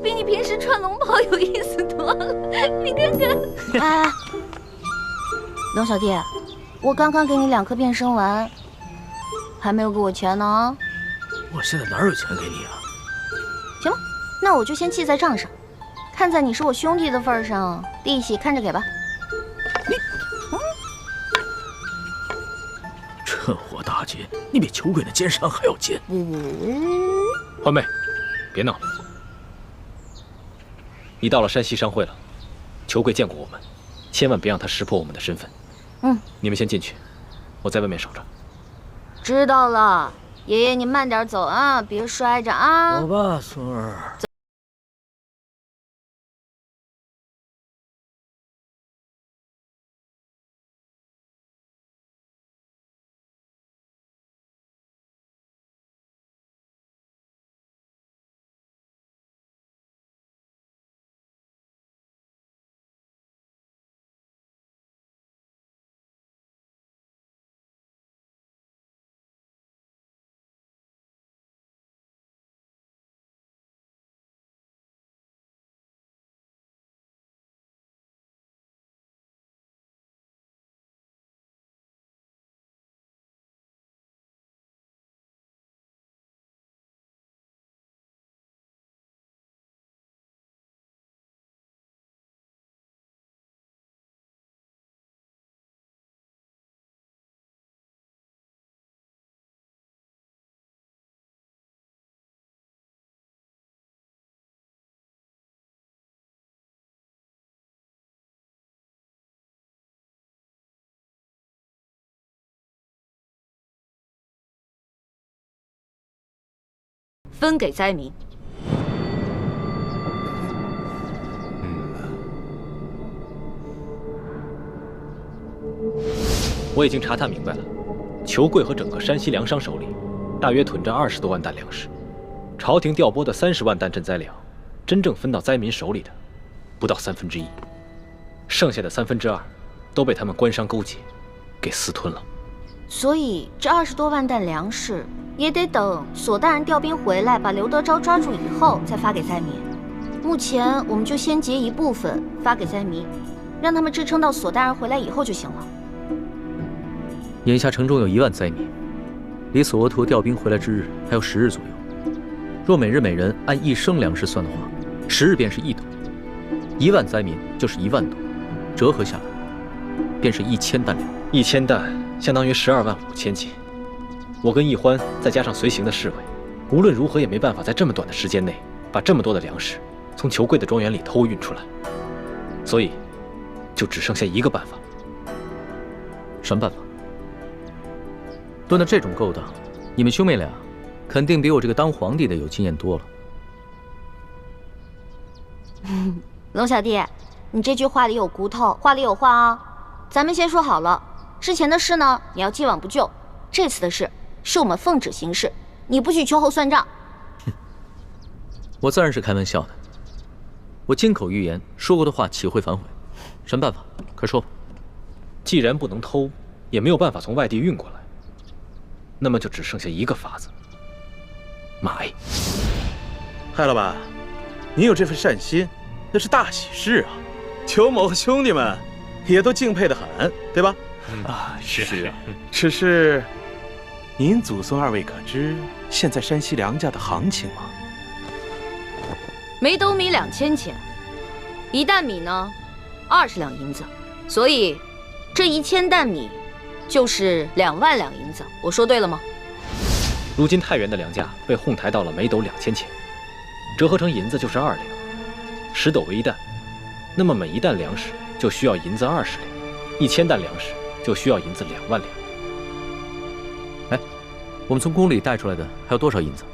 比你平时穿龙袍有意思多了。你看看。哎，龙小弟，我刚刚给你2颗变身丸，还没有给我钱呢。我现在哪有钱给你啊？行吧，那我就先记在账上。看在你是我兄弟的份上，利息看着给吧。趁火打劫，你比裘贵的奸商还要奸。欢妹，别闹了。你到了山西商会了，裘贵见过我们，千万别让他识破我们的身份。你们先进去，我在外面守着。知道了，爷爷你慢点走啊，别摔着啊。走吧，孙儿。分给灾民。我已经查探明白了，裘贵和整个山西粮商手里，大约囤着20多万担粮食。朝廷调拨的30万担赈灾粮，真正分到灾民手里的，不到1/3，剩下的2/3都被他们官商勾结，给私吞了。所以这20多万担粮食也得等索大人调兵回来，把刘德昭抓住以后再发给灾民。目前我们就先结一部分发给灾民，让他们支撑到索大人回来以后就行了。眼下城中有1万灾民，离索额图调兵回来之日还有10日左右。若每日每人按1升粮食算的话，10日便是1斗，1万灾民就是1万斗，折合下来便是1000担粮。1000担相当于12万5千斤。我跟易欢再加上随行的侍卫，无论如何也没办法在这么短的时间内把这么多的粮食从裘贵的庄园里偷运出来，所以就只剩下一个办法。什么办法？论到这种勾当，你们兄妹俩肯定比我这个当皇帝的有经验多了。龙小弟，你这句话里有骨头，话里有话啊！咱们先说好了，之前的事呢，你要既往不咎；这次的事，是我们奉旨行事，你不许秋后算账。我自然是开玩笑的，我金口玉言说过的话岂会反悔？什么办法？快说吧。既然不能偷，也没有办法从外地运过来，那么就只剩下一个法子：买。嗨，老板，您有这份善心，那是大喜事啊！裘某和兄弟们也都敬佩得很，对吧？是啊。只是，您祖孙2位可知现在山西粮价的行情吗？每斗米2000钱，1担米呢20两银子，所以这1000担米就是2万两银子。我说对了吗？如今太原的粮价被哄抬到了每斗2000钱，折合成银子就是2两，10斗为1担，那么每1担粮食就需要银子20两，1000担粮食就需要银子2万两。哎，我们从宫里带出来的还有多少银子？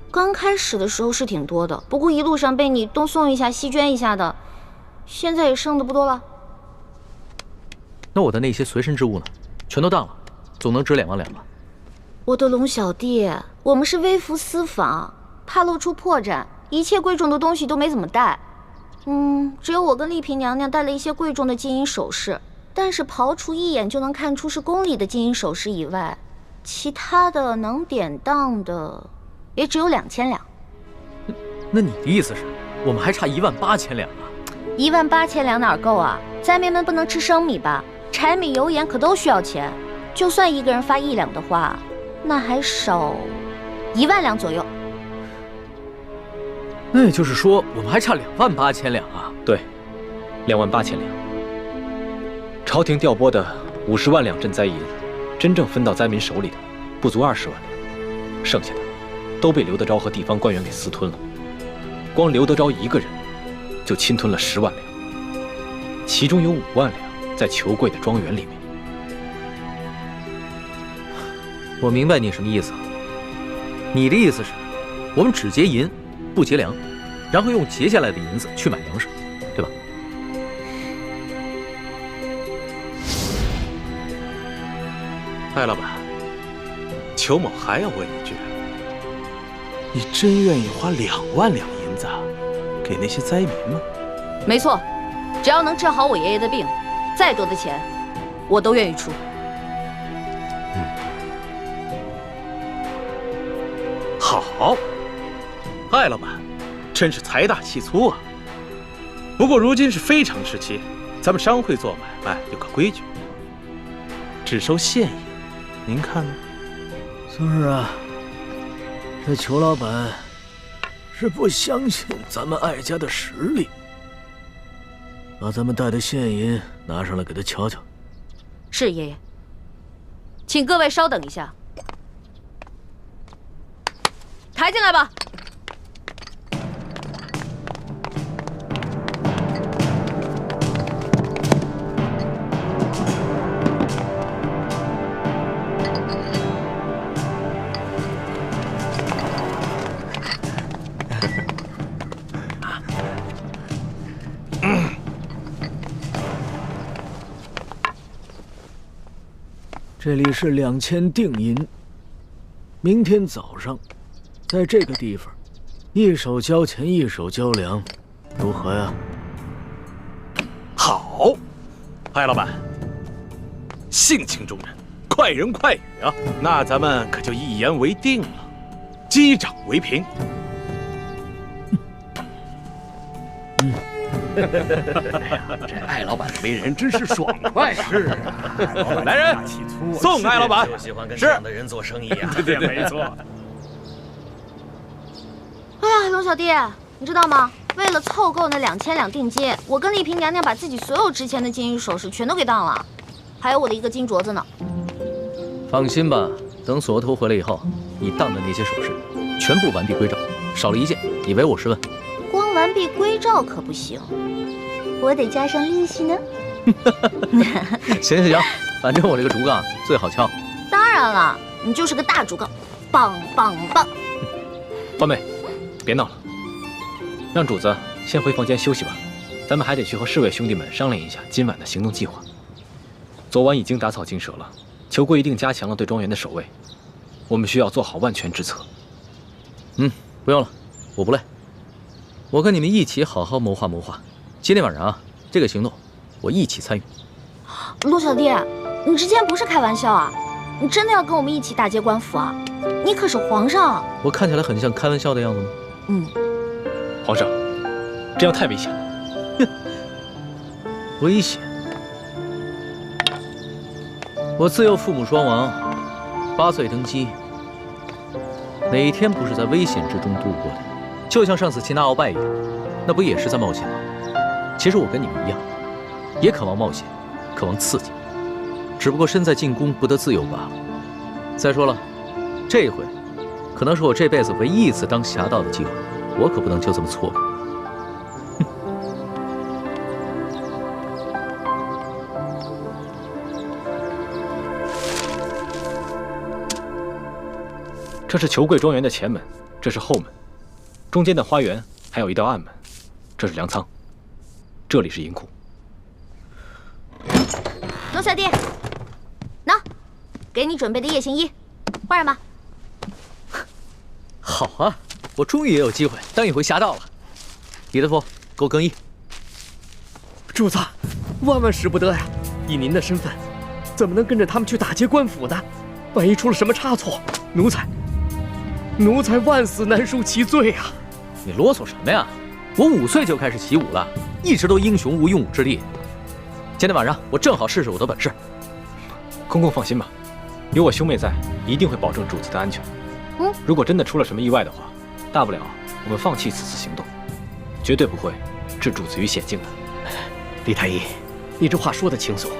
刚开始的时候是挺多的，不过一路上被你东送一下西捐一下的，现在也剩的不多了。那我的那些随身之物呢？全都当了，总能值2万两吧？我的龙小弟，我们是微服私访，怕露出破绽，一切贵重的东西都没怎么带。只有我跟丽嫔娘娘带了一些贵重的金银首饰，但是刨除一眼就能看出是宫里的金银首饰以外，其他的能典当的也只有2000两。那你的意思是，我们还差18000两啊？18000两哪儿够啊？灾民们不能吃生米吧？柴米油盐可都需要钱。就算一个人发1两的话，那还少1万两左右。那也就是说，我们还差28000两啊？对，28000两。朝廷调拨的50万两赈灾银，真正分到灾民手里的不足20万两，剩下的都被刘德昭和地方官员给私吞了。光刘德昭一个人就侵吞了10万两，其中有5万两在裘贵的庄园里面。我明白你什么意思了。你的意思是，我们只结银，不结粮，然后用结下来的银子去买粮食，对吧？艾老板，裘某还要问一句：你真愿意花2万两银子给那些灾民吗？没错，只要能治好我爷爷的病，再多的钱我都愿意出。好，艾老板，真是财大气粗啊。不过如今是非常时期，咱们商会做买卖有个规矩，只收现银，您看呢？是啊，这裘老板是不相信咱们艾家的实力。把咱们带的现银拿上来给他瞧瞧。是爷爷，请各位稍等一下。抬进来吧。这里是2000定银，明天早上，在这个地方，一手交钱，一手交粮，如何呀？好，艾老板，性情中人，快人快语啊！那咱们可就一言为定了，击掌为凭。这艾老板的为人真是爽快啊！是啊，来人，送艾老板。就喜欢跟这样的人做生意啊！对，没错。哎呀，龙小弟，你知道吗？为了凑够那2000两定金，我跟丽萍娘娘把自己所有值钱的金银首饰全都给当了，还有我的一个金镯子呢。放心吧，等锁头回来以后，你当的那些首饰全部完璧归赵，少了一件，你唯我是问。光完璧归赵可不行，我得加上利息呢。行，反正我这个竹杠最好敲。当然了，你就是个大竹杠，棒棒棒！欢妹，别闹了，让主子先回房间休息吧。咱们还得去和侍卫兄弟们商量一下今晚的行动计划。昨晚已经打草惊蛇了，裘贵一定加强了对庄园的守卫，我们需要做好万全之策。不用了，我不累。我跟你们一起好好谋划谋划。今天晚上啊，这个行动我一起参与。陆小弟，你之前不是开玩笑啊？你真的要跟我们一起打劫官府啊？你可是皇上。我看起来很像开玩笑的样子吗？皇上，这样太危险了。危险？我自幼父母双亡，8岁登基，哪一天不是在危险之中度过的？就像上次擒拿鳌拜一样，那不也是在冒险吗？其实我跟你们一样，也渴望冒险，渴望刺激，只不过身在禁宫不得自由罢了。再说了，这一回可能是我这辈子唯一一次当侠盗的机会，我可不能就这么错过。这是裘贵庄园的前门，这是后门，中间的花园还有一道暗门，这是粮仓，这里是银库。龙小弟，喏，给你准备的夜行衣，换上吧。好啊，我终于也有机会当一回侠盗了。李大夫，给我更衣。主子，万万使不得呀！以您的身份，怎么能跟着他们去打劫官府呢？万一出了什么差错，奴才万死难赎其罪啊！你啰嗦什么呀？我5岁就开始习武了，一直都英雄无用武之地。今天晚上我正好试试我的本事。公公放心吧，有我兄妹在，一定会保证主子的安全。如果真的出了什么意外的话，大不了我们放弃此次行动，绝对不会置主子于险境的。李太医，你这话说得轻松，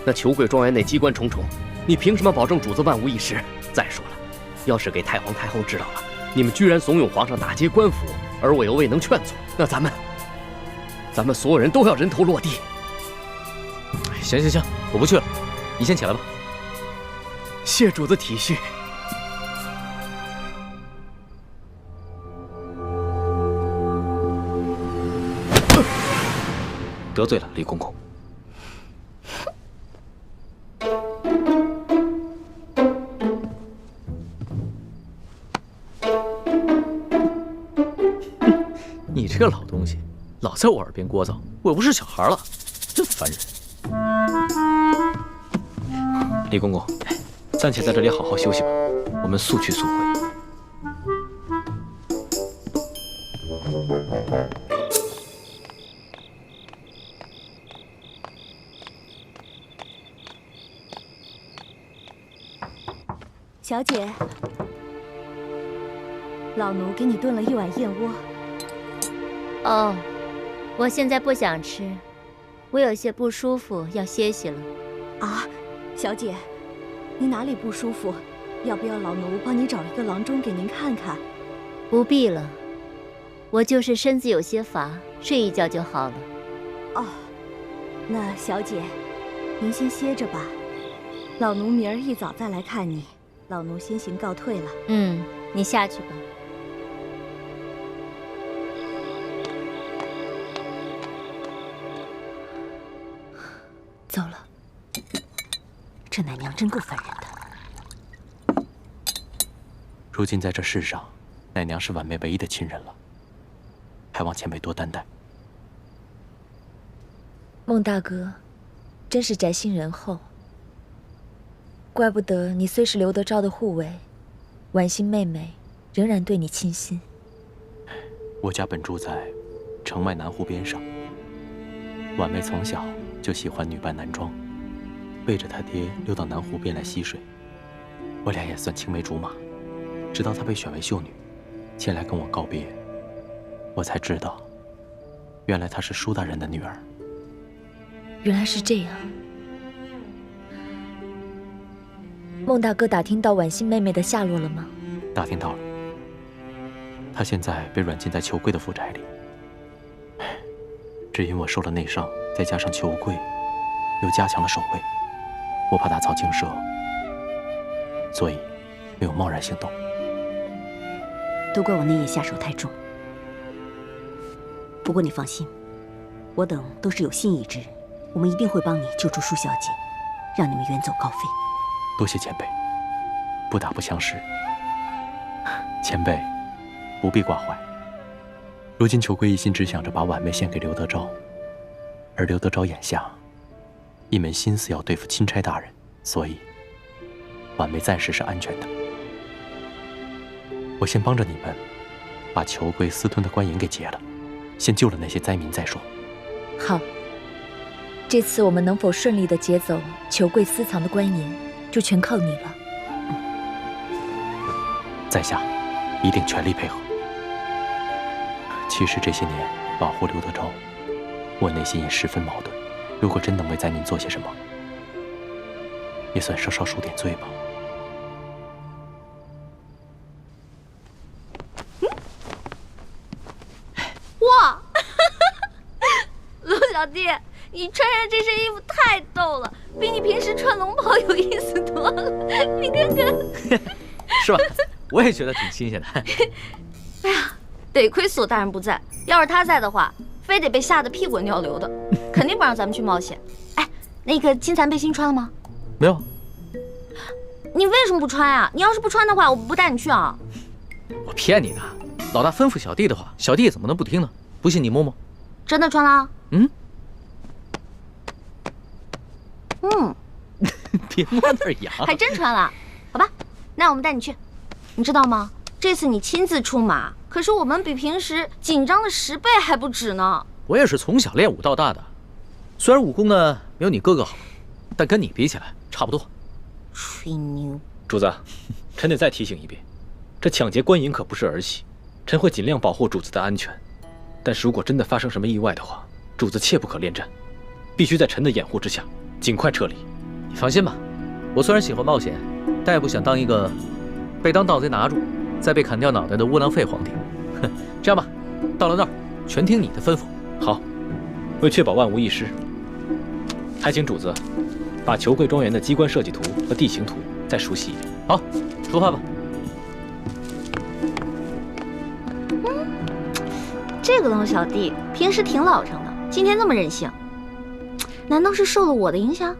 那裘贵庄园内机关重重，你凭什么保证主子万无一失？再说了，要是给太皇太后知道了，你们居然怂恿皇上打劫官府，而我又未能劝阻，那咱们所有人都要人头落地。行，我不去了，你先起来吧。谢主子体恤。得罪了李公公。你这个老东西，老在我耳边聒噪，我又不是小孩了，真烦人。李公公，暂且在这里好好休息吧，我们速去速回。小姐，老奴给你炖了一碗燕窝。哦，我现在不想吃，我有些不舒服，要歇息了。啊，小姐，你哪里不舒服？要不要老奴帮你找一个郎中给您看看？不必了，我就是身子有些乏，睡一觉就好了。哦，那小姐，您先歇着吧，老奴明儿一早再来看你。老奴先行告退了。你下去吧。走了，这奶娘真够烦人的。如今在这世上，奶娘是婉妹唯一的亲人了，还望前辈多担待。孟大哥，真是宅心仁厚。怪不得你虽是刘德昭的护卫，婉心妹妹仍然对你倾心。我家本住在城外南湖边上，婉妹从小就喜欢女扮男装，背着她爹溜到南湖边来戏水。我俩也算青梅竹马，直到她被选为秀女，前来跟我告别，我才知道，原来她是舒大人的女儿。原来是这样。孟大哥打听到婉心妹妹的下落了吗？打听到了，她现在被软禁在裘贵的府宅里。只因我受了内伤，再加上裘贵又加强了守卫，我怕打草惊蛇，所以没有贸然行动。都怪我那夜下手太重。不过你放心，我等都是有心意之人，我们一定会帮你救出舒小姐，让你们远走高飞。多谢前辈，不打不相识。前辈不必挂怀。如今裘贵一心只想着把婉妹献给刘德昭，而刘德昭眼下一门心思要对付钦差大人，所以婉妹暂时是安全的。我先帮着你们把裘贵私吞的官银给劫了，先救了那些灾民再说。好，这次我们能否顺利地劫走裘贵私藏的官银，就全靠你了。在下一定全力配合。其实这些年保护刘德昭，我内心也十分矛盾。如果真能为灾民做些什么，也算稍稍赎点罪吧。哇，陆小弟，你穿上这身衣服太逗了，比你平时穿龙袍有意思多了。你看看，是吧？我也觉得挺新鲜的。哎呀，得亏索大人不在，要是他在的话，非得被吓得屁滚尿流的，肯定不让咱们去冒险。哎，那个金蚕背心穿了吗？没有。你为什么不穿啊？你要是不穿的话，我不带你去啊。我骗你的，老大吩咐小弟的话，小弟怎么能不听呢？不信你摸摸。真的穿了？别摸那儿痒。还真穿了，好吧，那我们带你去。你知道吗？这次你亲自出马，可是我们比平时紧张的10倍还不止呢。我也是从小练武到大的，虽然武功呢没有你哥哥好，但跟你比起来差不多。吹牛！主子，臣得再提醒一遍，这抢劫官银可不是儿戏，臣会尽量保护主子的安全。但是如果真的发生什么意外的话，主子切不可恋战，必须在臣的掩护之下尽快撤离。你放心吧，我虽然喜欢冒险，但也不想当一个被当盗贼拿住，再被砍掉脑袋的窝囊废皇帝。哼，这样吧，到了那儿全听你的吩咐。好，为确保万无一失，还请主子把裘贵庄园的机关设计图和地形图再熟悉一点。好，出发吧。这个龙小弟平时挺老成的，今天这么任性，难道是受了我的影响？